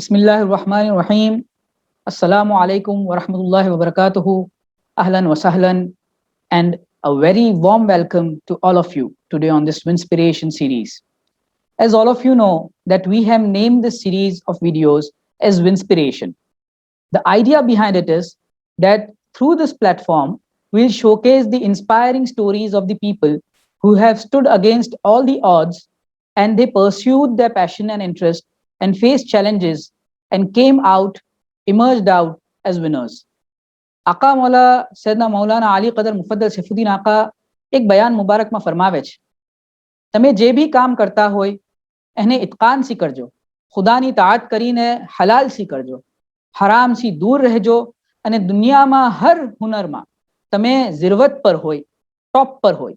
Bismillahirrahmanirrahim. Assalamu alaikum wa rahmatullahi wa barakatuhu. Ahlan wa sahlan, and a very warm welcome to all of you today on this Winspiration series. As all of you know, that we have named this series of videos as Winspiration. The idea behind it is that through this platform, we'll showcase the inspiring stories of the people who have stood against all the odds and they pursued their passion and interest and faced challenges and came out, emerged out as winners. Aqa Maula Sayyidina Maulana Ali Qadar Mufaddal Saifuddin Aqa એક બયાન મુબારકમાં ફરમાવે છે, તમે જે બી કામ કરતા હોય એને ઇત્કાનથી કરજો, ખુદાની તાઆત કરીને હલાલથી કરજો, હરામથી દૂર રહેજો અને દુનિયામાં હર હુનરમાં તમે ઝિરવત પર હોય, ટોપ પર હોય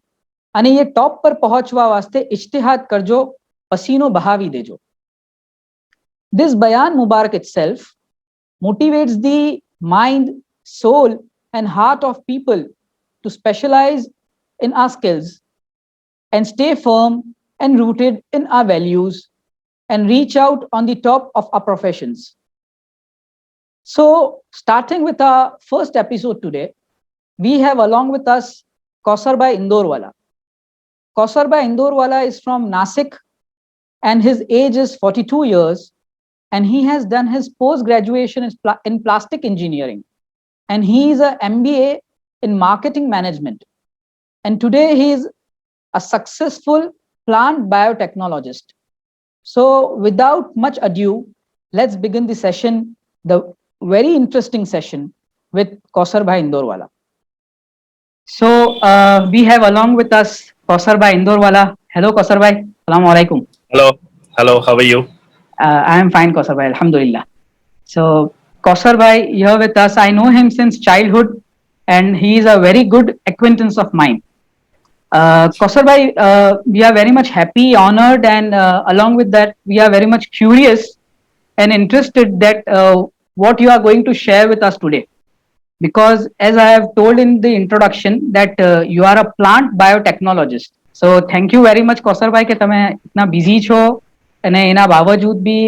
અને એ ટોપ પર પહોંચવા વાસ્તે ઇજ્તિહાદ કરજો, પસીનો બહાવી દેજો. This bayan Mubarak itself motivates the mind, soul, and heart of people to specialize in our skills and stay firm and rooted in our values and reach out on the top of our professions. So, starting with our first episode today, we have along with us Kausar Indorewala. Kausar Indorewala is from Nasik and his age is 42 years. And he has done his post-graduation in plastic engineering. And he is an MBA in marketing management. And today he is a successful plant biotechnologist. So without much ado, let's begin the session, the very interesting session with Kausar Indorewala. So we have along with us Kausar Indorewala. Hello Kausar bhai. Assalamu alaikum. Hello, how are you? I am fine, Kausar bhai, alhamdulillah. So, Kausar bhai here with us, I know him since childhood and he is a very good acquaintance of mine. Kausar bhai, we are very much happy, honored, and along with that, we are very much curious and interested that what you are going to share with us today. Because as I have told in the introduction that you are a plant biotechnologist. So, thank you very much, Kausar bhai, કે તમે ઇતના busy છો. And એના બાવજૂદ બી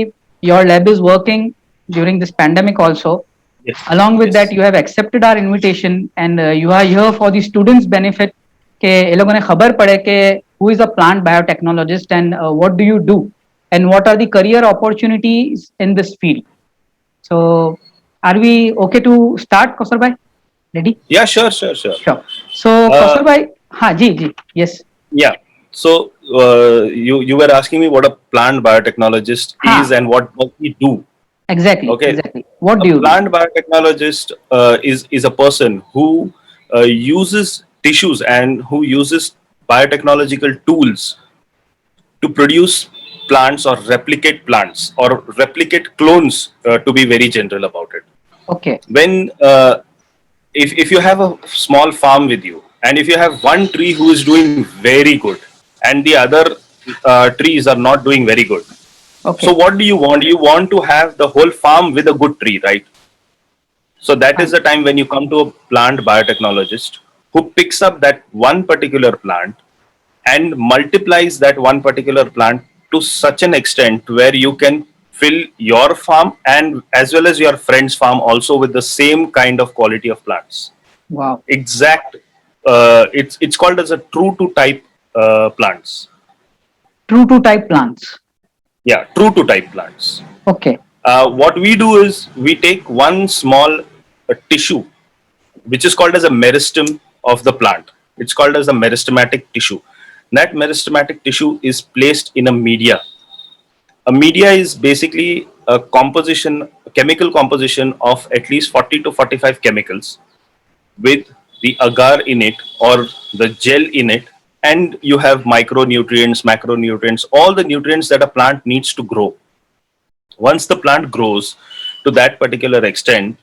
your lab is working during this pandemic also. Yes. Along with that, you have accepted our invitation and you are here for the students' benefit. કે એ લોકોને ખબર પડે કે who is a plant biotechnologist and what do you do and what are the career opportunities in this field. So, are we okay to start, Kausar bhai? Ready? Yeah, sure. Sure. So, Kausar bhai, ji, yes. Yeah. So you were asking me what a plant biotechnologist is and what does he do? Exactly. Okay. Exactly. What do you do? Plant biotechnologist is a person who uses tissues and who uses biotechnological tools to produce plants or replicate plants or replicate clones, to be very general about it. Okay. When if you have a small farm with you and if you have one tree who is doing very good and the other trees are not doing very good. Okay. So what do you want? You want to have the whole farm with a good tree, right? So that is the time when you come to a plant biotechnologist who picks up that one particular plant and multiplies that one particular plant to such an extent where you can fill your farm and as well as your friend's farm also with the same kind of quality of plants. Wow. Exact. It's called as a true to type plants. True to type plants. Yeah, true to type plants. Okay. What we do is we take one small tissue, which is called as a meristem of the plant. It's called as a meristematic tissue. That meristematic tissue is placed in a media. A media is basically a chemical composition of at least 40 to 45 chemicals with the agar in it or the gel in it, and you have micronutrients, macronutrients, all the nutrients that a plant needs to grow. Once the plant grows to that particular extent,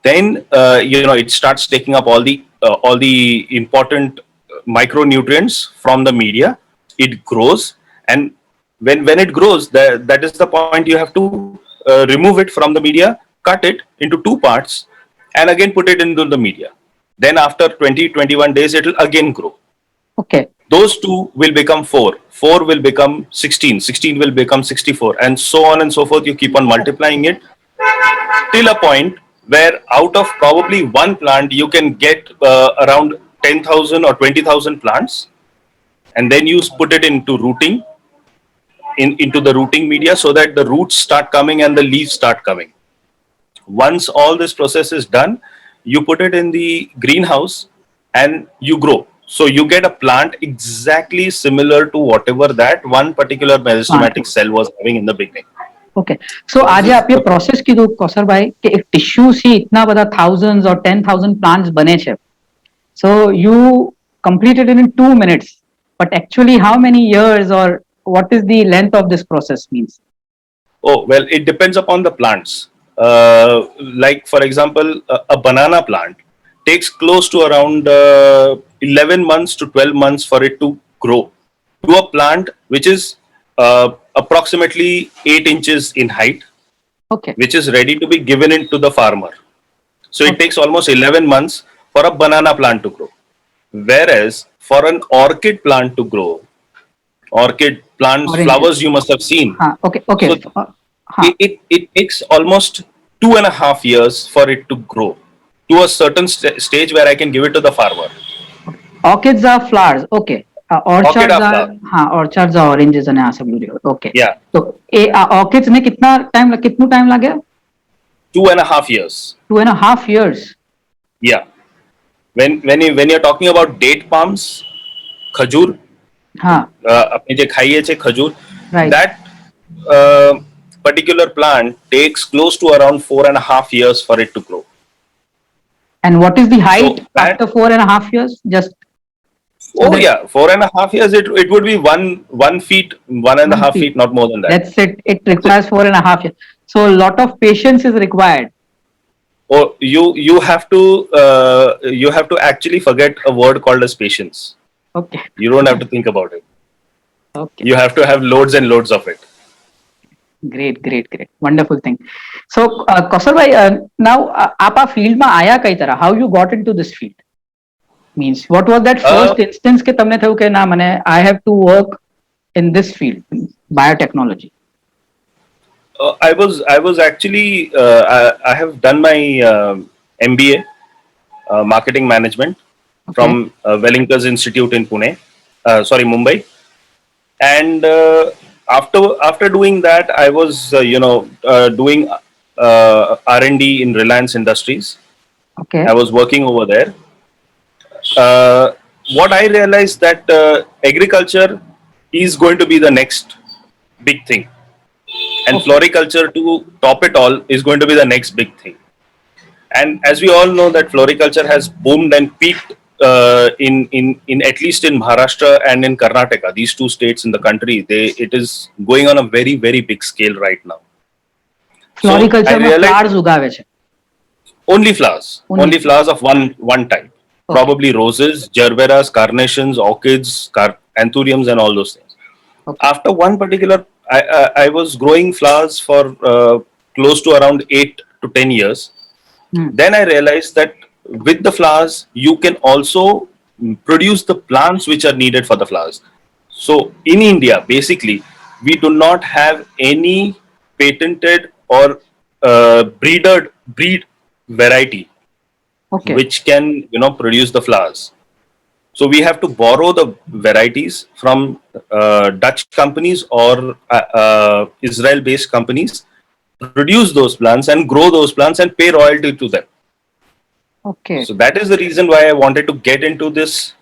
then it starts taking up all the important micronutrients from the media. It grows, and when it grows, that is the point you have to remove it from the media, cut it into two parts, and again put it into the media. Then after 20-21 days, it will again grow. Okay. Those two will become 4. 4 will become 16. 16 will become 64, and so on and so forth. You keep on multiplying it till a point where out of probably one plant you can get around 10,000 or 20,000 plants, and then you put it into rooting into the rooting media so that the roots start coming and the leaves start coming. Once all this process is done, you put it in the greenhouse and you grow. So you get a plant exactly similar to whatever that one particular Plant. meristematic cell was having in the beginning. Okay so This આજે is आप ये the process કીધું કૌશર ભાઈ કે એક tissue થી ઇતના બધા thousands or 10,000 plants બને છે so you completed it in 2 minutes but actually how many years or what is the length of this process means. Oh, well, it depends upon the plants. Like, for example, a banana plant takes close to around 11 months to 12 months for it to grow to a plant which is approximately 8 inches in height, Okay. which is ready to be given into the farmer. So it Okay. takes almost 11 months for a banana plant to grow. Whereas for an orchid plant to grow, orchid plants, Oranges. flowers you must have seen. हाँ okay okay So हाँ it takes almost 2.5 years for it to grow to a certain stage where I can give it to the farmer. orchids are flowers okay Orchid orchards of are flower. हाँ orchards are oranges અને આ सब બધું okay Yeah, તો એ orchids ને કેટલું time લાગે 2.5 years. 2.5 years. Yeah. When you're talking about date palms, khajur, हाँ अपने जे खाइए छे खजूर, right. that uh, particular plant takes close to around 4.5 years for it to grow. And what is the height So that, after 4.5 years? Just so oh that yeah, 4.5 years, it would be 1 feet, one and a 1 half feet. feet, not more than that. That's it. It So, requires 4.5 years. So a lot of patience is required. or you have to actually forget a word called as patience. Okay. You don't have to think about it. Okay. You have to have loads and loads of it. Great, great, great. Wonderful thing. So, Kausar bhai, now आप आ field में आया कई तरह? How you got into this field? Means what was that Uh, first instance के तमने थયું કે ના મને I have to work in this field, biotechnology. I was actually I have done my MBA marketing management Okay. from Wellington's Institute in Pune, sorry Mumbai, and after doing that, I was doing R&D in Reliance Industries. Okay. I was working over there. Uh, what I realized that agriculture is going to be the next big thing, and Okay. floriculture to top it all is going to be the next big thing. And as we all know that floriculture has boomed and peaked in at least in Maharashtra and in Karnataka, these two states in the country, it is going on a very big scale right now. So I Floriculture में realized flowers उगावे છે. only Only. flowers of one type, Okay. probably roses, gerberas, carnations, orchids, anthuriums, and all those things. Okay. After one particular, I was growing flowers for close to around 8 to 10 years. Hmm. Then I realized that with the flowers, you can also produce the plants which are needed for the flowers. So in India, basically, we do not have any patented or breed variety Okay. which can produce the flowers. So we have to borrow the varieties from Dutch companies or Israel-based companies, produce those plants and grow those plants and pay royalty to them. Okay. So that is the reason why I wanted to get into this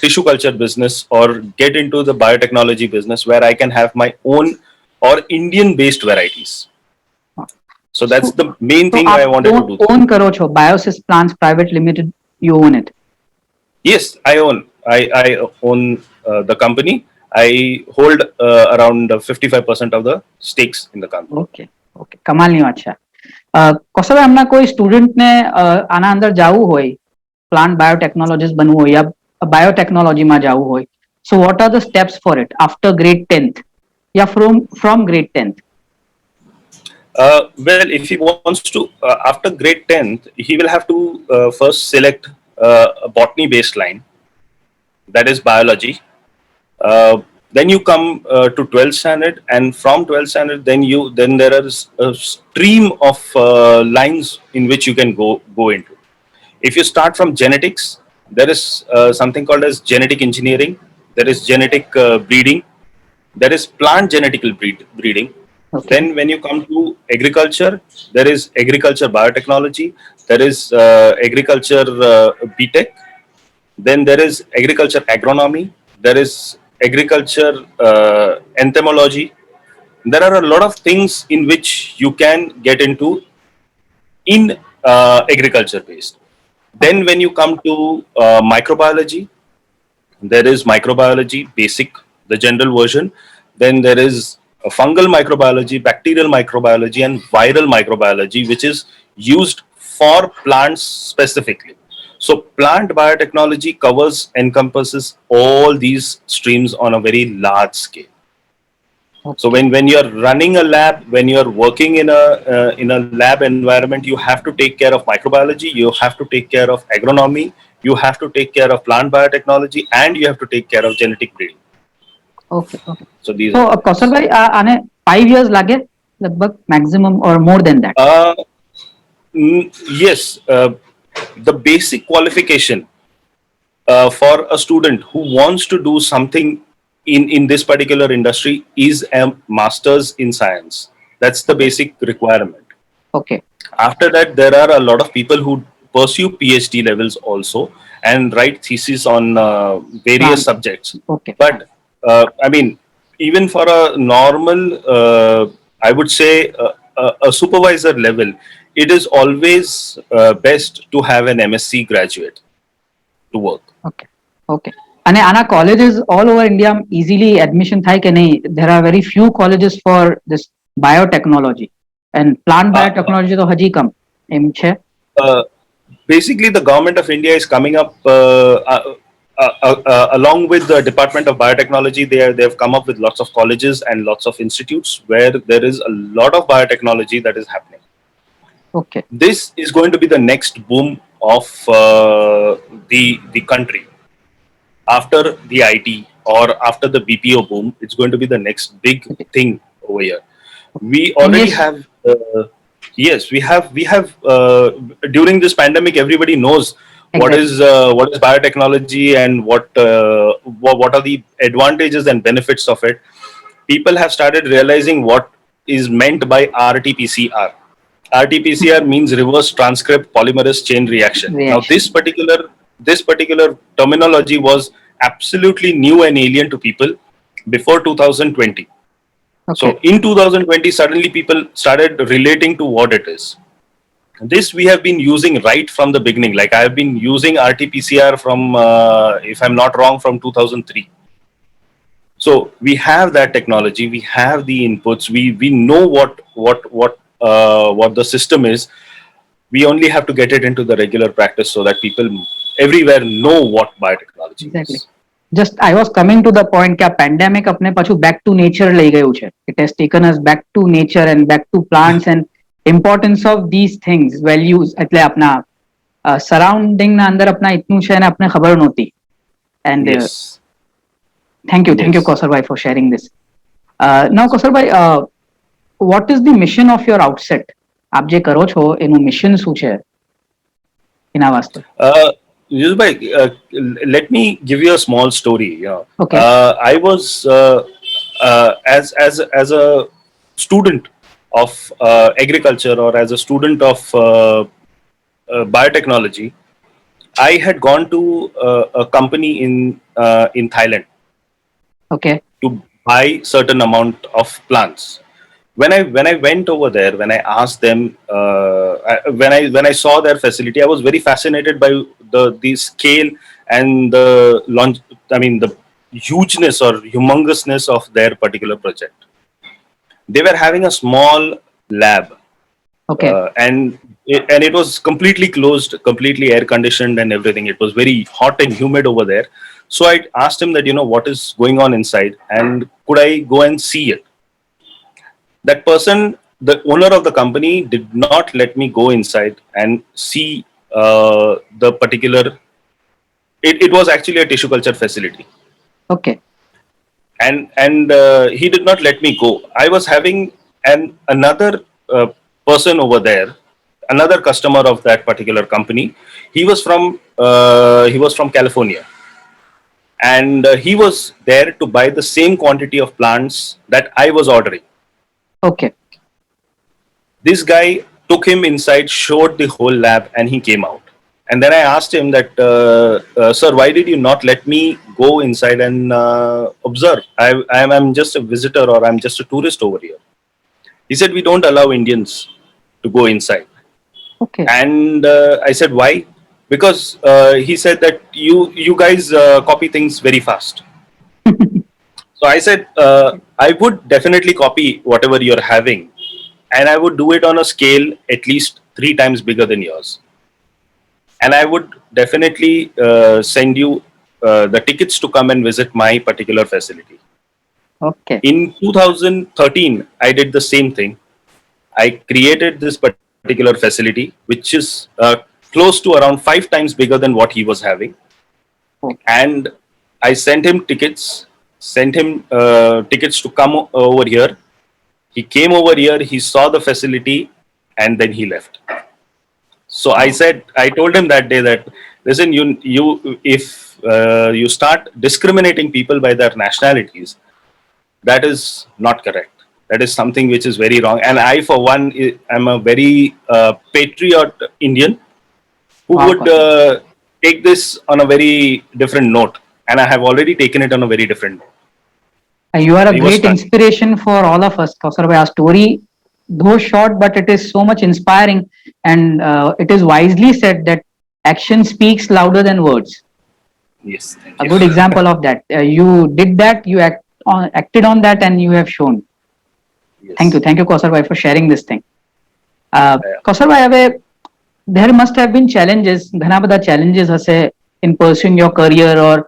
tissue culture business or get into the biotechnology business where I can have my own or Indian-based varieties. So So, that's the main so thing why I आप wanted to do that. own करो છો Biosys Plants Private Limited. You own it. Yes, I own. I own the company. I hold around 55% of the stakes in the company. Okay okay કમાલની વાત છે કૌશલ એમના કોઈ સ્ટુડન્ટને આના અંદર જવું હોય પ્લાન્ટ બાયોટેકનોલોજીસ્ટ બનવું હોય યા બાયોટેકનોલોજીમાં જવું હોય so what are the steps four it after grade 10th yeah from grade 10th. Well, if he wants to, after grade 10th, he will have to first select a botany based line. that is biology. Then you come to 12th standard, and from 12th standard, then there is a stream of lines in which you can go into. If you start from genetics, there is something called as genetic engineering. There is genetic breeding. There is plant genetical breeding. Okay. Then when you come to agriculture, there is agriculture biotechnology. There is agriculture BTech. Then there is agriculture agronomy. There is agriculture entomology. There are a lot of things in which you can get into in agriculture based. Then when you come to microbiology, there is microbiology basic, the general version. Then there is a fungal microbiology, bacterial microbiology, and viral microbiology, which is used for plants specifically. So plant biotechnology encompasses all these streams on a very large scale. So Okay. when you're running a lab, when you're working in a lab environment, you have to take care of microbiology, you have to take care of agronomy, you have to take care of plant biotechnology, and you have to take care of genetic breeding. Okay. Okay. So these are So, the Kausar things. bhai, आने 5 years lage, lagbhag maximum or more than that. Uh, yes, the basic qualification for a student who wants to do something in this particular industry is a master's in science. That's the Okay. basic requirement. Okay. After that, there are a lot of people who pursue PhD levels also and write theses on various Plant. subjects. Okay. But I mean, even for a normal, I would say a supervisor level, it is always best to have an MSc graduate to work. Okay. Okay. અને આના colleges all over India easily admission થાય કે નહીં? There are very few colleges for this biotechnology and plant Uh, biotechnology તો હજી કમ એમ છે. uh, Basically, the government of India is coming up along with the Department of Biotechnology. They have come up with lots of colleges and lots of institutes where there is a lot of biotechnology that is happening. Okay. This is going to be the next boom of the country after the IT or after the BPO boom. It's going to be the next big thing over here. We And already yes, have. Yes, we have during this pandemic, everybody knows exactly. what is biotechnology and what are the advantages and benefits of it. People have started realizing what is meant by RT-PCR. RT-PCR means reverse transcript polymerase chain reaction. Now Reaction. this particular terminology was absolutely new and alien to people before 2020. Okay. So in 2020, suddenly people started relating to what it is. This we have been using right from the beginning. Like I have been using RT-PCR from, if I'm not wrong, from 2003. So we have that technology. We have the inputs. We know what the system is. We only have to get it into the regular practice so that people everywhere know what biotechnology Exactly. is. Just I was coming to the point કે આ pandemic अपने પાછું back to nature લઈ ગયું છે. It has taken us back to nature and back to plants and importance of these things, values. એટલે આપના surrounding ના અંદર આપના એટલું છે ને આપને ખબર નહોતી. And Yes. thank you, Yes. Kausar bhai, for sharing this. Now, Kausar bhai, what is the mission of your outset? આપ જે કરો છો એનું mission શું છે એના વાસ્તે? Yusuf, let me give you a small story. Yeah. Okay. I was as a student of agriculture or as a student of biotechnology. I had gone to a company in Thailand Okay. to buy certain amount of plants. When I went over there, when I asked them, when I saw their facility, I was very fascinated by the scale and I mean the hugeness or humongousness of their particular project. They were having a small lab, Okay. and it was completely closed, completely air conditioned, and everything. It was very hot and humid over there. So I asked him that what is going on inside, and could I go and see it. That person, the owner of the company, did not let me go inside and see the particular it was actually a tissue culture facility, Okay. and he did not let me go. I was having another person over there, another customer of that particular company. He was from California, and he was there to buy the same quantity of plants that I was ordering. Okay. This guy took him inside, showed the whole lab, and he came out. And then I asked him that, sir, why did you not let me go inside and observe? I'm just a visitor, or I'm just a tourist over here. He said, we don't allow Indians to go inside. Okay. And I said, why? Because he said that you guys copy things very fast. So I said, I would definitely copy whatever you're having, and I would do it on a scale at least 3 times bigger than yours. And I would definitely send you the tickets to come and visit my particular facility. Okay. In 2013, I did the same thing. I created this particular facility, which is close to around 5 times bigger than what he was having. Okay. And I sent him tickets to come over here. He came over here, he saw the facility, and then he left. So Wow. I told him that day that, listen, if you start discriminating people by their nationalities, that is not correct. That is something which is very wrong. And I, for one, am a very patriot Indian who Wow, would Kausar. take this on a very different note. And I have already taken it on a very different note. You are a He was great stunned. inspiration for all of us, Kausar bhai. Our story, though short, but it is so much inspiring, and it is wisely said that action speaks louder than words. Yes, thank A you. good example of that. You did that. You acted on that, and you have shown. Thank you. Yes. Thank you, Kausar bhai, for sharing this thing. Yeah. Kausar bhai, there must have been challenges, ઘણા બધા challenges હશે in pursuing your career, or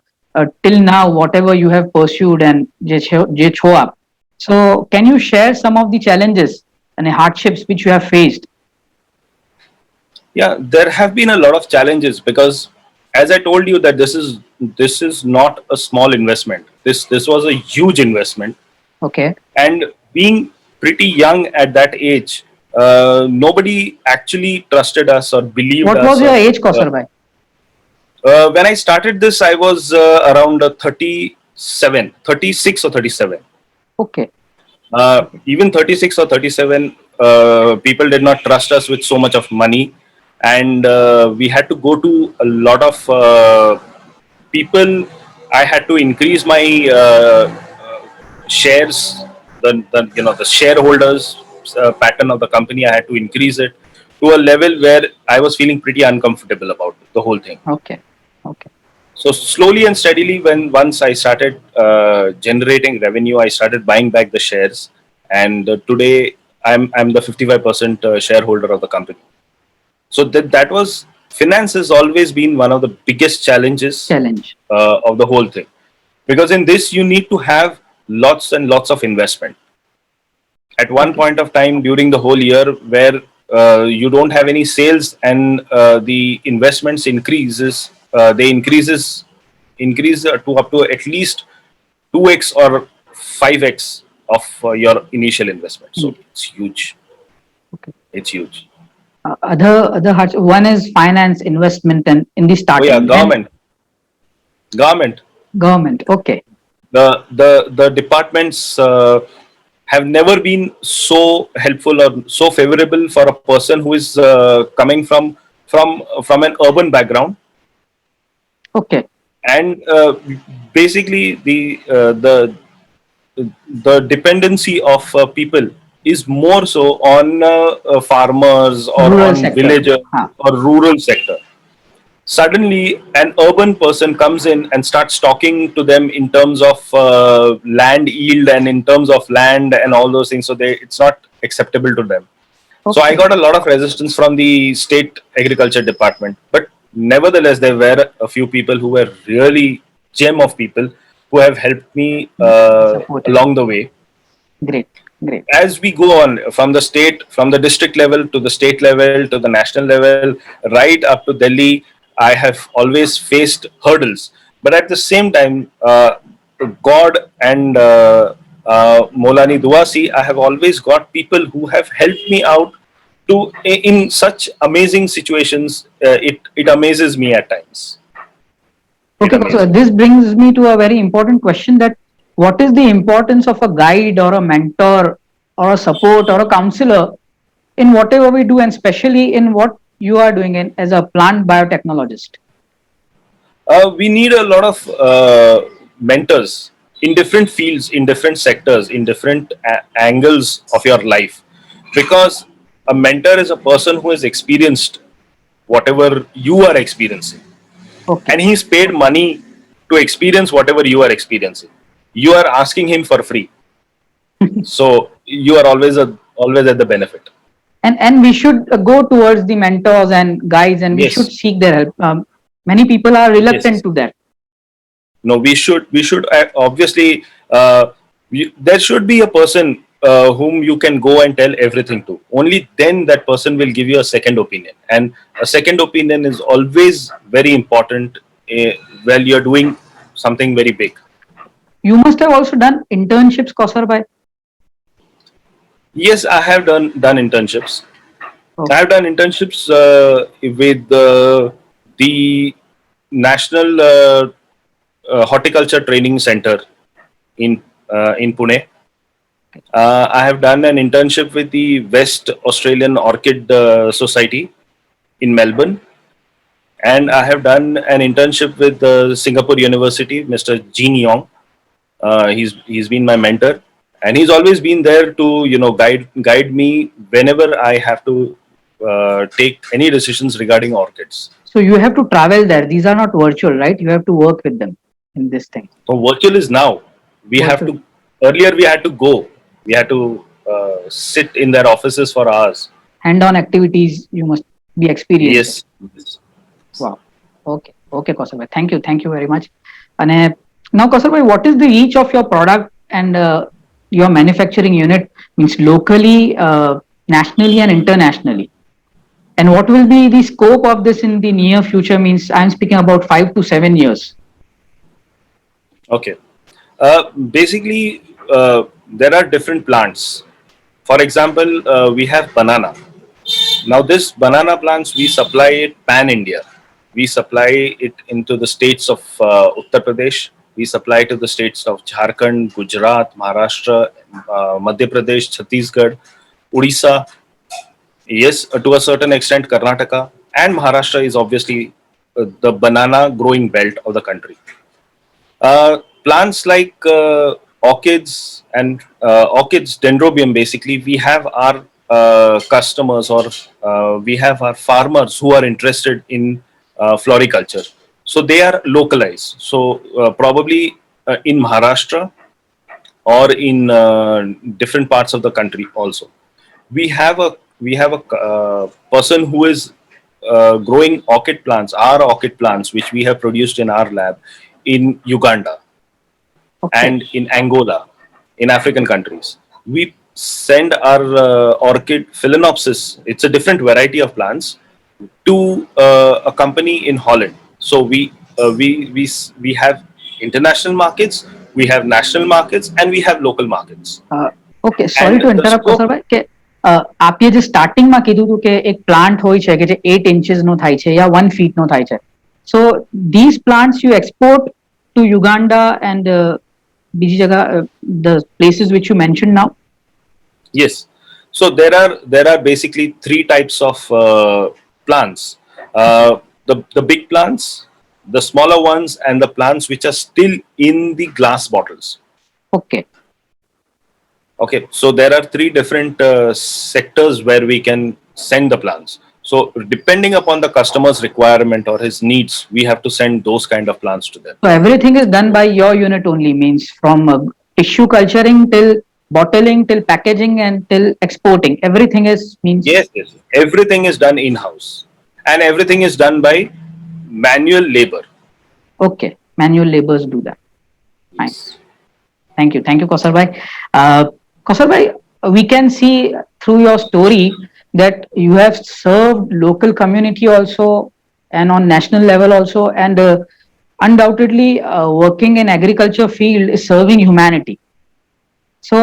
till now whatever you have pursued and જે છો આપ. So can you share some of the challenges and the hardships which you have faced? Yeah, there have been a lot of challenges because, as I told you, that this is not a small investment. This was a huge investment, Okay. and being pretty young at that age, nobody actually trusted us or believed What was us. your Or age, Kausar bhai? when I started this, I was around 37, 36 or 37. Okay. Even 36 or 37, people did not trust us with so much of money, and we had to go to a lot of people. I had to increase my shares, the shareholders pattern of the company. I had to increase it to a level where I was feeling pretty uncomfortable about the whole thing. Okay. Okay. So slowly and steadily, when once I started generating revenue, I started buying back the shares, and today I'm the 55% shareholder of the company. So that was, finance has always been one of the biggest challenges Challenge. of the whole thing, because in this you need to have lots and lots of investment at one Okay. point of time during the whole year, where you don't have any sales, and the investments they increase to up to at least 2x or 5x of your initial investment. So Mm. it's huge. Okay. It's huge. Other hardships. One is finance, investment, and in the Oh yeah, starting, and government. government. Okay. The departments have never been so helpful or so favorable for a person who is coming from an urban background. Okay. And basically the dependency of people is more so on farmers or Rural on sector. villagers Huh. or rural sector. Suddenly an urban person comes in and starts talking to them in terms of land yield and in terms of land and all those things, so it's not acceptable to them. So I Okay. got a lot of resistance from the state agriculture department, but nevertheless there were a few people who were really gem of people who have helped me Supported. along the way. Great. Great. As we go on from the district level to the state level to the national level, right up to Delhi, I have always faced hurdles, but at the same time, God and Molani Duasi, I have always got people who have helped me out to in such amazing situations. It amazes me at times. It Okay, so amazes me. this brings me to a very important question, that what is the importance of a guide or a mentor or a support or a counselor in whatever we do, and especially in what you are doing as a plant biotechnologist? We need a lot of mentors in different fields, in different sectors, in different angles of your life, because a mentor is a person who has experienced whatever you are experiencing, Okay. and he's paid money to experience whatever you are experiencing. You are asking him for free, so you are always at the benefit. And we should go towards the mentors and guides, and we should Yes, seek their help. Many people are yes. reluctant to that. No, we should obviously, there should be a person whom you can go and tell everything to. Only then that person will give you a second opinion, and a second opinion is always very important uh, while you're doing something very big. You must have also done internships, Kausar bhai. Yes, I have done internships. I Okay. have done internships with the National Horticulture Training Center in Pune. I have done an internship with the West Australian Orchid Society in Melbourne, and I have done an internship with Singapore University, Mr. Jean Yong. He's been my mentor, and he's always been there to guide me whenever I have to take any decisions regarding orchids. So you have to travel there. These are not virtual, right? You have to work with them in this thing. So virtual is now. We have Virtual to. Earlier we had to go. We had to sit in their offices for hours. hand-on activities you must be experienced. Yes. Yes. Wow. Okay. Okay, Kausar bhai. Thank you. Thank you very much. And now, Kausar bhai, what is the reach of your product and your manufacturing unit, means locally, nationally, and internationally? And what will be the scope of this in the near future? Means I'm speaking about 5 to 7 years. Okay. Basically, there are different plants. For example, we have banana. Now, this banana plants we supply it pan India. We supply it into the states of Uttar Pradesh. We supply to the states of Jharkhand, Gujarat, Maharashtra, Madhya Pradesh, Chhattisgarh, Odisha. Yes, to a certain extent, Karnataka and Maharashtra is obviously the banana growing belt of the country. Plants like orchids and orchids, dendrobium, basically, we have our customers, or we have our farmers who are interested in floriculture. So they are localized. So probably in Maharashtra or in different parts of the country also. We have a person who is growing orchid plants, our orchid plants, which we have produced in our lab in Uganda Okay. and in Angola, in African countries. We send our orchid phalaenopsis, it's a different variety of plants, to a company in Holland. So we have international markets, we have national markets, and we have local markets. Okay, sorry And to the interrupt scope, કૌશલભાઈ, કે આપે જે સ્ટાર્ટિંગમાં કીધું હતું કે એક plant હોય છે કે જે 8 inches નો થાય છે યા 1 feet નો થાય છે. સો these plants you export to Uganda and બીજી જગા, the places which you mentioned now. yes. So there are basically three types of plants. Okay. The big plants, the smaller ones, and the plants which are still in the glass bottles. Okay. Okay, so there are three different sectors where we can send the plants. So depending upon the customer's requirement or his needs, we have to send those kind of plants to them. So everything is done by your unit only, means from tissue culturing till bottling till packaging and till exporting. Everything is means. Yes, yes. Everything is done in house, and everything is done by manual labor. Okay. Manual laborers do that. Fine. Yes. Thank you. Thank you, Kausar bhai. Kausar bhai, we can see through your story that you have served local community also and on national level also, and undoubtedly working in agriculture field is serving humanity. સો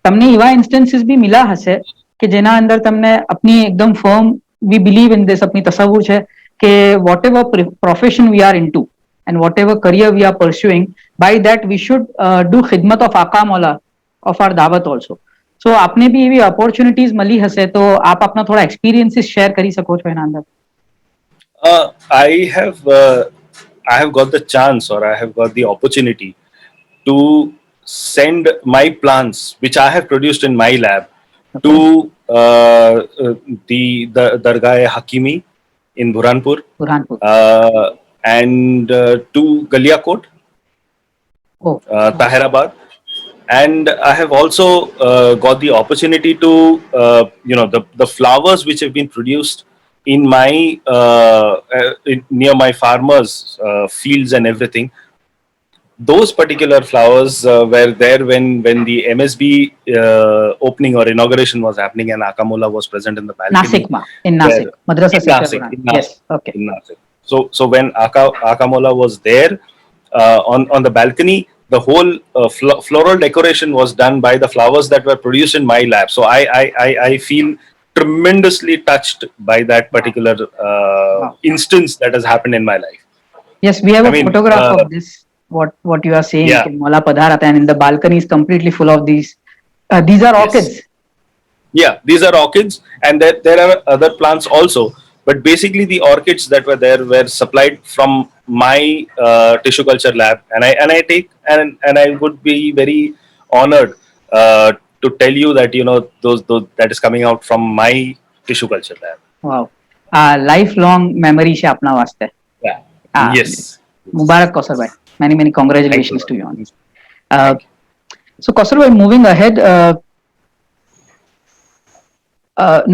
તમને એવા instances બી મિલા હશે કે જેના અંદર તમને આપની એકદમ firm we believe in this આપની તસવ્વુર છે કે whatever profession we are into and whatever career we are pursuing, by that we should do khidmat of Aqa Maula of our Dawat also. So આપને બી એવી opportunities મળી હશે તો આપ આપના થોડા એક્સપિરિયન્સીસ શેર કરી શકો છો એના અંદર. I have I have got the chance, or I have got the opportunity to send my plants, which I have produced in my lab, Okay. to the Dargah Hakimi in Burhanpur, Burhanpur. and to Galiakot, Oh, Tahirabad, and I have also got the opportunity to the flowers which have been produced in my near my farmers fields and everything. Those particular flowers were there when the MSB opening or inauguration was happening, and Aqa Maula was present in the balcony. Nasik ma, in Nasik, Where, Madrasa in sector Nasik, Burhan. in Nasik, Yes, okay. in Nasik. So when Aqa Maula was there on the balcony, the whole floral decoration was done by the flowers that were produced in my lab. So I feel tremendously touched by that Wow. particular Wow. instance that has happened in my life. Yes, we have I a mean, photograph of this. What you are saying, yeah, कि Mola Padharata, and in the balcony is completely full of these. These are yes. orchids. Yeah, these are orchids, and there are other plants also. But basically, the orchids that were there were supplied from my tissue culture lab, and I take and I would be very honored to tell you that those that is coming out from my tissue culture lab. Wow. Lifelong memory છે આપના વાસ્તે. Yeah. Ah, Yes. Mubarak Kausar bhai. Many Thank you. congratulations to you on this. Uh, Thank you. so Kausar bhai, moving ahead,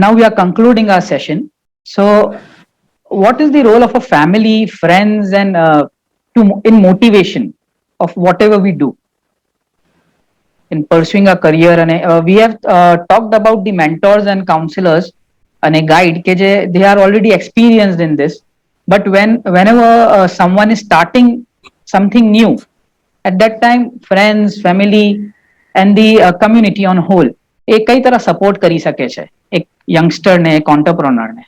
now we are concluding our session. So what is the role of a family, friends, and in motivation of whatever we do in pursuing a career? And we have talked about the mentors and counselors and a guide ke they are already experienced in this, but whenever someone is starting something new, at that time friends, family, and the community on whole એ કઈ તરહ support કરી શકે છે એક youngster ને એક ઓન્ટરપ્રેન્યોર ને?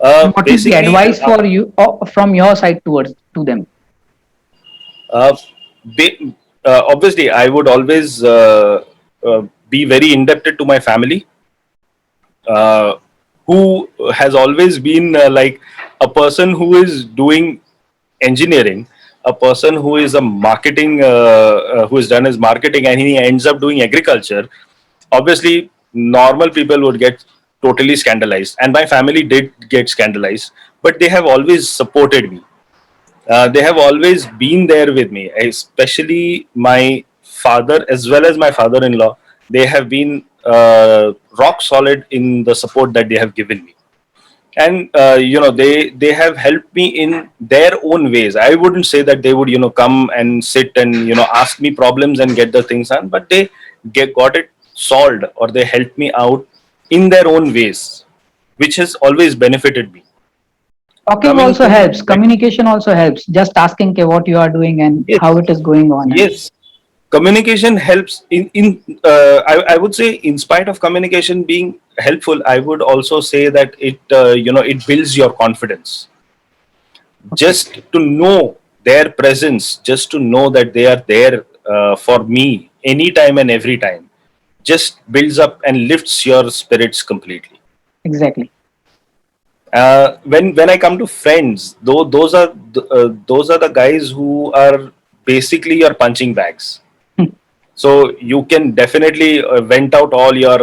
And what is the Basically, advice for you from your side towards to them? Uh, obviously, I would always be very indebted to my family, who has always been like a person who is doing engineering, a person who is a marketing, who has done his marketing, and he ends up doing agriculture. Obviously, normal people would get totally scandalized, and my family did get scandalized, but they have always supported me. They have always been there with me, especially my father as well as my father-in-law. They have been rock solid in the support that they have given me, and they have helped me in their own ways. I wouldn't say that they would come and sit and ask me problems and get the things done, but they got it solved, or they helped me out in their own ways, which has always benefited me. Talking Coming also to helps, communication also helps, just asking ke what you are doing and how yes, it is going on. yes, communication helps in I would say, in spite of communication being helpful, I would also say that it builds your confidence. Okay, Just to know their presence, just to know that they are there for me anytime and every time, just builds up and lifts your spirits completely. exactly. When I come to friends, though, those are the guys who are basically your punching bags. So you can definitely vent out all your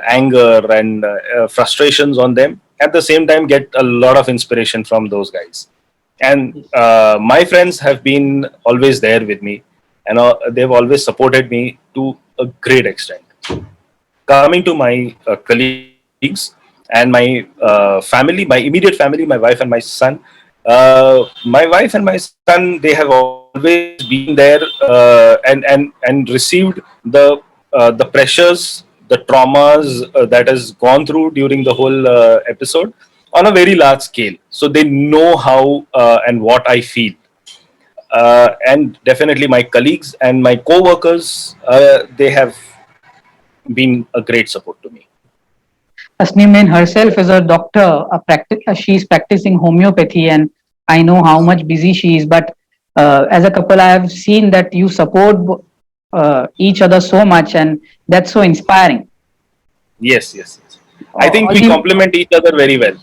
anger and frustrations on them. At the same time, get a lot of inspiration from those guys. And Yes. my friends have been always there with me, and they've always supported me to a great extent. Coming to my colleagues and my family, my immediate family, my wife and my son. My wife and my son, they have always been there and received the pressures, the traumas that has gone through during the whole episode. on a very large scale. So they know how and what I feel. And definitely my colleagues and my co-workers, they have been a great support to me. Asnimin herself is a doctor. She's practicing homeopathy, and I know how much busy she is. But as a couple, I have seen that you support each other so much, and that's so inspiring. Yes, yes, yes. I All think we the complement each other very well.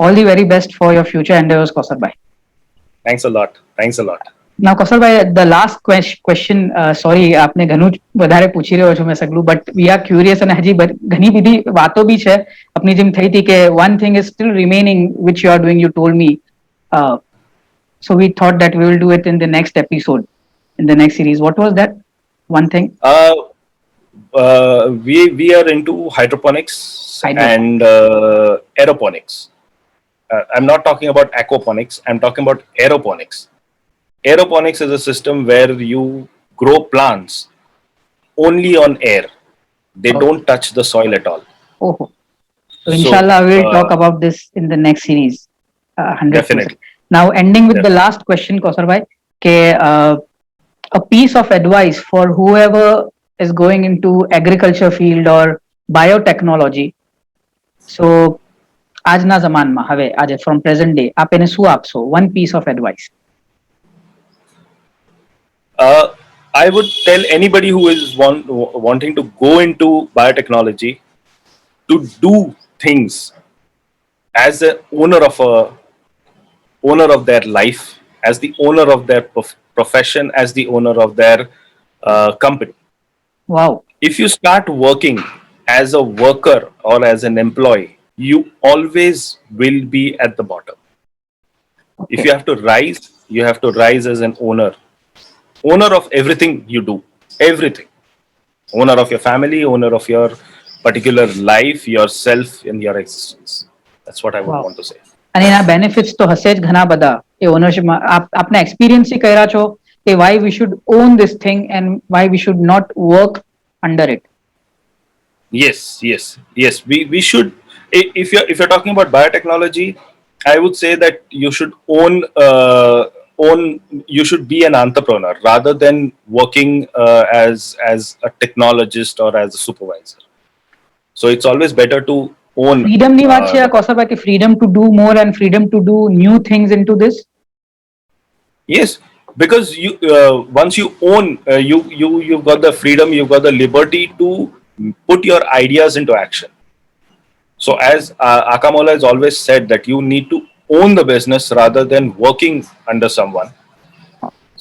all the very best for your future endeavors, Kausar bhai. Thanks a lot. Thanks a lot. Now, Kausar bhai, the last question, sorry, આપને ઘણું વધારે પૂછી રહ્યો છું મેં સગલું, but we are curious અને હજી ઘણી બધી વાતો બી છે આપની જેમ થઈ હતી કે one thing is still remaining which you are doing, you told me. Uh, so we thought that we will do it in the next episode, in the next series. What was that one thing? Uh, we are into hydroponics Hydroponics. and aeroponics. I'm not talking about aquaponics. I'm talking about aeroponics. Aeroponics is a system where you grow plants only on air. They Okay. don't touch the soil at all. Oh, so So, inshallah, we'll talk about this in the next series. 100%. Definitely. Now, ending with the Definitely. last question, Kausar bhai, ke, a piece of advice for whoever is going into agriculture field or biotechnology. So, આજના જમાનમાં હવે આજે from present day આપ એને શું આપશો? One piece of advice. I would tell anybody who is wanting to go into biotechnology to do things as a owner of their life, as the owner of their profession, as the owner of their company. Wow. If you start working as a worker or as an employee, you always will be at the bottom. If you have to rise, you have to rise as an owner of everything you do, everything. Owner of your family, owner of your particular life, yourself, and your existence. That's what I would Wow. want to say. અને એના benefits તો હશે જ ઘણા બધા એ ઓનરશિપમાં આપને experience કર્યા છો કે why we should own this thing and why we should not work under it. Yes, yes, yes. We should. If you're talking about biotechnology, I would say that you should own. You should be an entrepreneur rather than working as a technologist or as a supervisor. So it's always better to own. Freedom ની વાત છે કૌશલભાઈ કે freedom to do more and freedom to do new things into this. Yes, because you once you own, you've got the freedom, you've got the liberty to put your ideas into action. So as Aqa Maula has always said that you need to own the business rather than working under someone.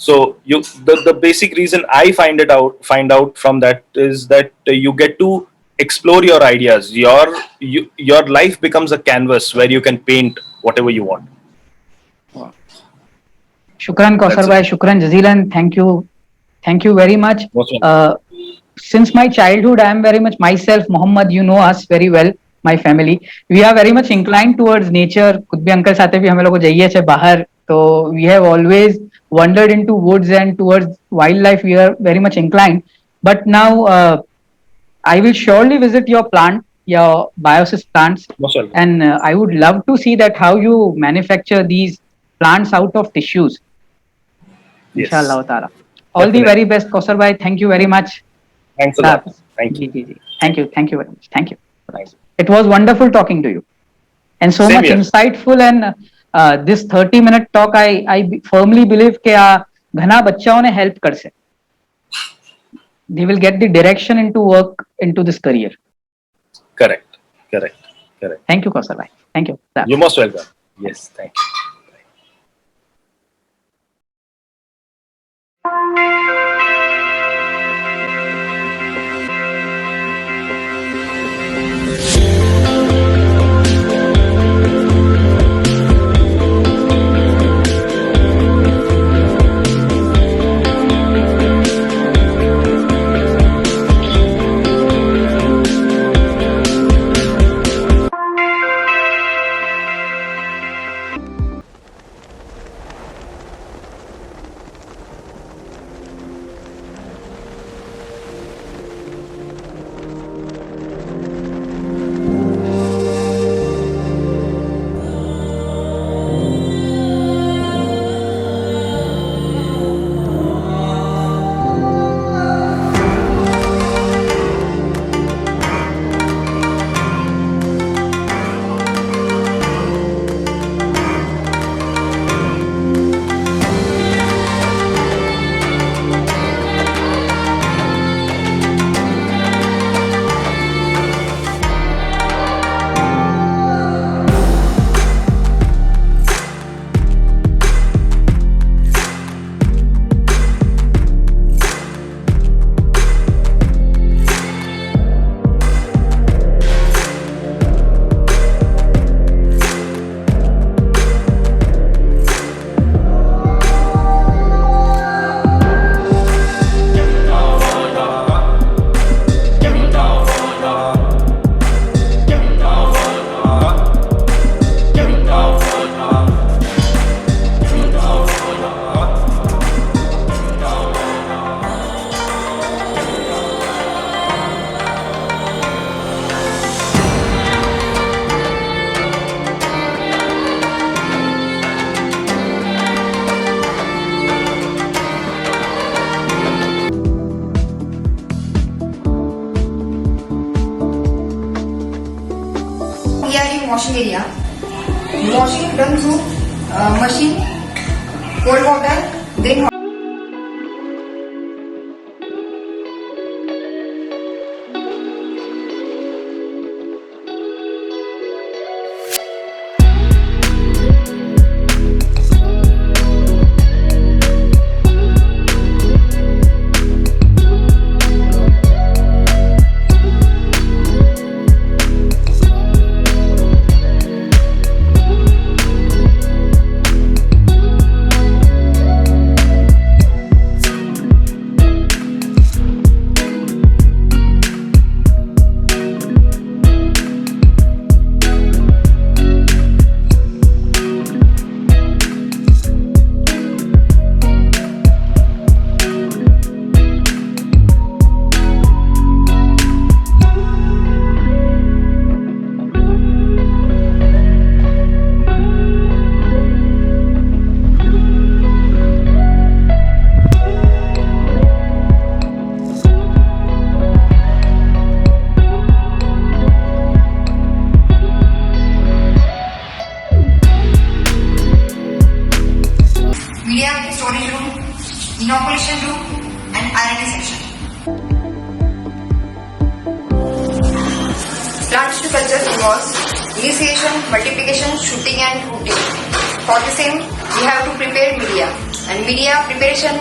So the basic reason I find out from that is that you get to explore your ideas. Your life becomes a canvas where you can paint whatever you want. Shukran Kausar bhai, shukran jazilan. Thank you very much. Since my childhood, I am very much myself, Muhammad. You know us very well, my family. We are very much inclined towards nature. खुद भी uncle साथे भी हम लोग जाइए छे बाहर. So we have always wandered into woods and towards wildlife. We are very much inclined. But now I will surely visit your plant, your biosis plants, and I would love to see that how you manufacture these plants out of tissues. Yes. Inshallah ta'ala. All the very best, Kausar bhai. Thank you very much. Thanks a lot. Thank you. Thank you very much. Thank you. It was wonderful talking to you, and so Same much here. insightful. And this 30-minute talk, I firmly believe કે આ ઘણા બચ્ચાઓને help કરશે. They will get the direction into work into this career. Correct. Thank you, Kausar bhai. Thank you. You're most welcome. Yes, thank you. we are in washing area. Washing done through machine, cold water, then hot. Media storage room, inoculation room, and R&D section. Plant tissue culture involves initiation, multiplication, shooting, and rooting. For the same, we have to prepare media, and media preparation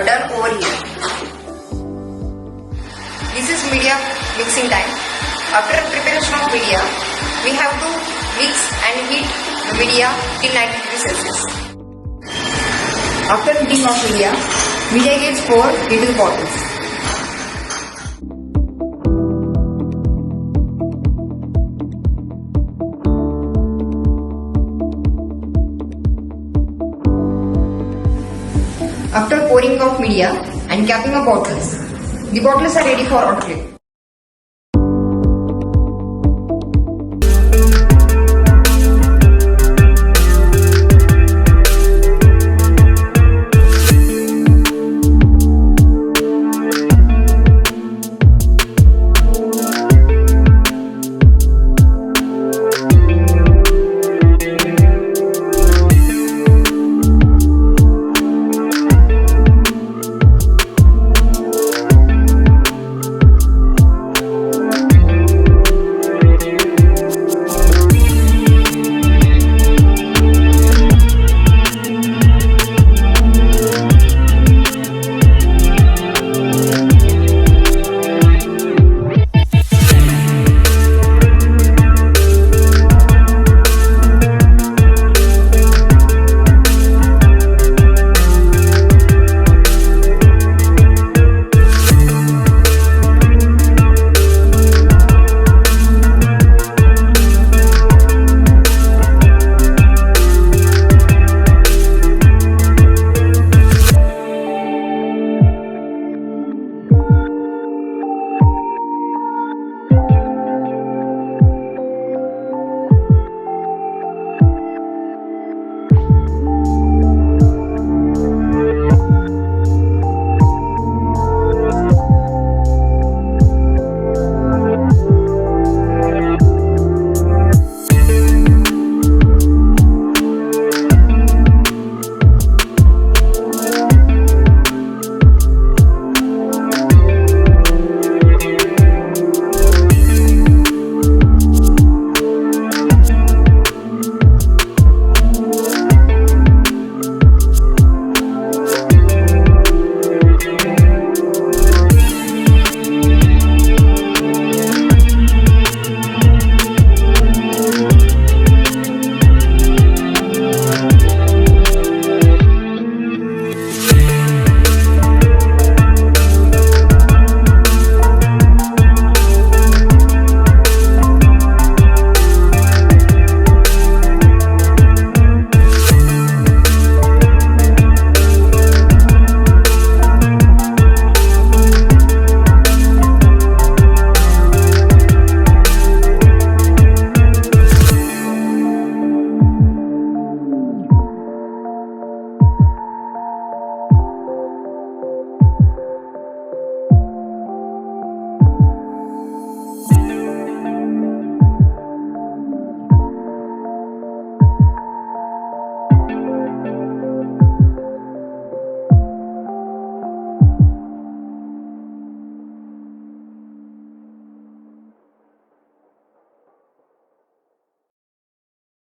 done over here. This is media mixing time. After preparation of media, we have to mix and heat the media till 90 degrees Celsius. After heating of media gets poured into the bottles. After pouring of media and capping of bottles, the bottles are ready for autoclave.